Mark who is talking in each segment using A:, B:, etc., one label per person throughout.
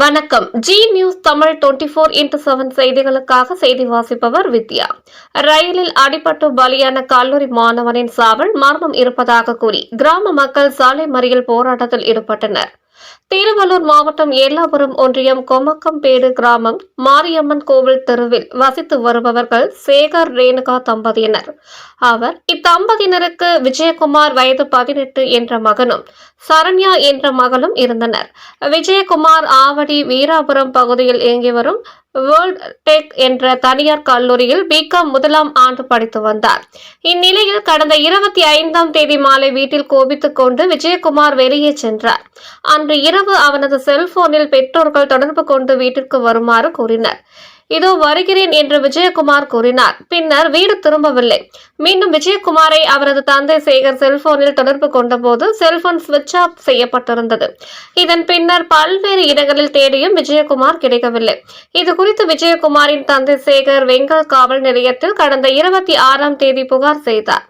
A: வணக்கம். G news Tamil 24x7 செய்திகளுக்காக செய்தி வாசிப்பவர் வித்யா. ரயிலில் அடிபட்டு பலியான கல்லூரி மாணவனின் சாவில் மர்மம் இருப்பதாக கூறி கிராம மக்கள் சாலை மறியல் போராட்டத்தில் ஈடுபட்டனர். திருவள்ளூர் மாவட்டம் எல்லாபுரம் ஒன்றியம் கொமக்கம்பேடு கிராமம் மாரியம்மன் கோவில் தெருவில் வசித்து வருபவர்கள் சேகர் ரேணுகா தம்பதியினர். இத்தம்பதியினருக்கு விஜயகுமார் வயது 18 என்ற மகனும் சரண்யா என்ற மகளும் இருந்தனர். விஜயகுமார் ஆவடி வீராபுரம் பகுதியில் இயங்கி வரும் வேர்ல்ட் டெக் என்ற தனியார் கல்லூரியில் பிகாம் முதலாம் ஆண்டு படித்து வந்தார். இந்நிலையில் கடந்த 25ஆம் தேதி மாலை வீட்டில் கோபித்துக் கொண்டு விஜயகுமார் வெளியே சென்றார். அன்று இரவு அவனது செல்போனில் பெற்றோர்கள் தொடர்பு கொண்டு வீட்டிற்கு வருமாறு கூறினர். இதோ வருகிறேன் என்று விஜயகுமார் கூறினார். பின்னர் வீடு திரும்பவில்லை. மீண்டும் விஜயகுமாரை அவரது தந்தை சேகர் செல்போனில் தொடர்பு கொண்டபோது செல்போன் சுவிட்ச் ஆஃப் செய்யப்பட்டிருந்தது. இதன் பின்னர் பல்வேறு இடங்களில் தேடியும் விஜயகுமார் கிடைக்கவில்லை. இது குறித்து விஜயகுமாரின் தந்தை சேகர் வெங்கல் காவல் நிலையத்தில் கடந்த 26ஆம் தேதி புகார் செய்தார்.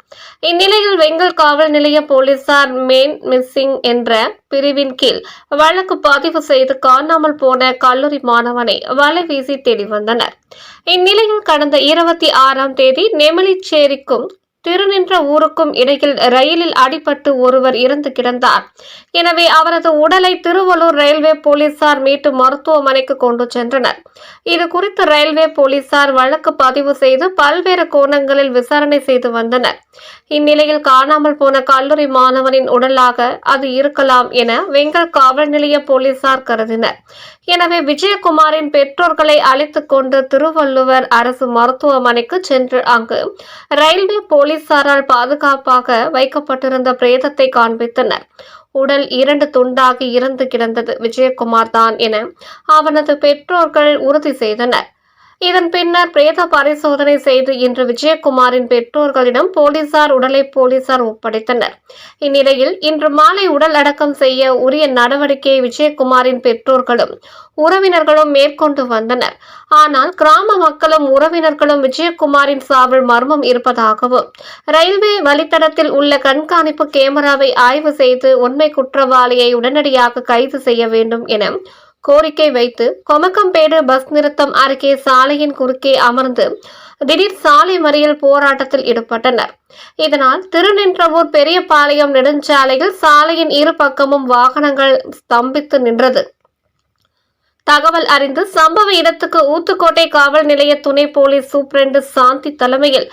A: இந்நிலையில் வெங்கல் காவல் நிலைய போலீசார் மெயின் மிஸ்ஸிங் என்ற பிரிவின் கீழ் வழக்கு பதிவு செய்து காணாமல் போன கல்லூரி மாணவனை வலை வீசி தேடி வந்தனர். இந்நிலையில் கடந்த 26ஆம் தேதி நெமிலிச்சேரிக்கும் திருநின்ற ஊருக்கும் இடையில் ரயிலில் அடிபட்டு ஒருவர் இறந்து கிடந்தார். எனவே அவரது உடலை திருவள்ளூர் ரயில்வே போலீசார் மீட்டு மருத்துவமனைக்கு கொண்டு சென்றனர். இது குறித்து ரயில்வே போலீசார் வழக்கு பதிவு செய்து பல்வேறு கோணங்களில் விசாரணை செய்து வந்தனர். இந்நிலையில் காணாமல் போன கல்லூரி மாணவனின் உடலாக அது இருக்கலாம் என வெங்கல் காவல் நிலைய போலீசார் கருதினர். எனவே விஜயகுமாரின் பெற்றோர்களை அழைத்துக் கொண்டு திருவள்ளுவர் அரசு மருத்துவமனைக்கு சென்று அங்கு ரயில்வே போலீசாரால் பாதுகாப்பாக வைக்கப்பட்டிருந்த பிரேதத்தை காண்பித்தனர். உடல் 2 துண்டாகி இறந்து கிடந்தது விஜயகுமார் தான் என அவனது பெற்றோர்கள் உறுதி செய்தனர். இதன் பின்னர் பிரேத பரிசோதனை செய்து இன்று விஜயகுமாரின் பெற்றோர்களிடம் போலீசார் உடலை போலீசார் ஒப்படைத்தனர். இந்நிலையில் இன்று மாலை உடல் அடக்கம் செய்ய உரிய நடவடிக்கையை விஜயகுமாரின் பெற்றோர்களும் உறவினர்களும் மேற்கொண்டு வந்தனர். ஆனால் கிராம மக்களும் உறவினர்களும் விஜயகுமாரின் சாவில் மர்மம் இருப்பதாகவும் ரயில்வே வழித்தடத்தில் உள்ள கண்காணிப்பு கேமராவை ஆய்வு செய்து உண்மை குற்றவாளியை உடனடியாக கைது செய்ய வேண்டும் என கோரிக்கை வைத்து கொமக்கம்பேடு பஸ் நிறுத்தம் அருகே சாலையின் குறுக்கே அமர்ந்து திடீர் சாலை மறியல் போராட்டத்தில் ஈடுபட்டனர். இதனால் திருநின்றவூர் பெரியபாளையம் நெடுஞ்சாலையில் சாலையின் இரு பக்கமும் வாகனங்கள் ஸ்தம்பித்து நின்றது. தகவல் அறிந்து சம்பவ இடத்துக்கு ஊத்துக்கோட்டை காவல் நிலைய துணை போலீஸ் சூப்பரண்டு சாந்தி தலைமையில்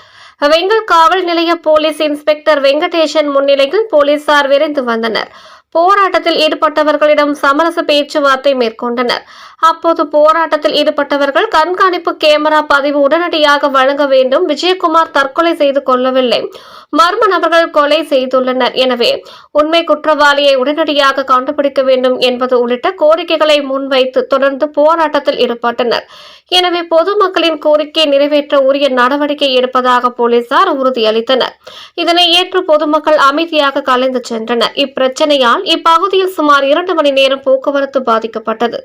A: வெங்கல் காவல் நிலைய போலீஸ் இன்ஸ்பெக்டர் வெங்கடேசன் முன்னிலையில் போலீசார் விரைந்து வந்தனர். போராட்டத்தில் ஈடுபட்டவர்களிடம் சமரச பேச்சுவார்த்தை மேற்கொண்டனர். அப்போது போராட்டத்தில் ஈடுபட்டவர்கள் கண்காணிப்பு கேமரா பதிவு உடனடியாக வழங்க வேண்டும், விஜயகுமார் தற்கொலை செய்து கொள்ளவில்லை, மர்ம நபர்கள் கொலை செய்துள்ளனர், எனவே உண்மை குற்றவாளியை உடனடியாக கண்டுபிடிக்க வேண்டும் என்பது உள்ளிட்ட கோரிக்கைகளை முன்வைத்து தொடர்ந்து போராட்டத்தில் ஈடுபட்டனர். எனவே பொதுமக்களின் கோரிக்கை நிறைவேற்ற உரிய நடவடிக்கை எடுப்பதாக போலீசார் உறுதியளித்தனர். இதனை ஏற்று பொதுமக்கள் அமைதியாக கலைந்து சென்றனர். இப்பிரச்சனையால் இப்பகுதியில் சுமார் 2 மணி நேரம் போக்குவரத்து பாதிக்கப்பட்டது.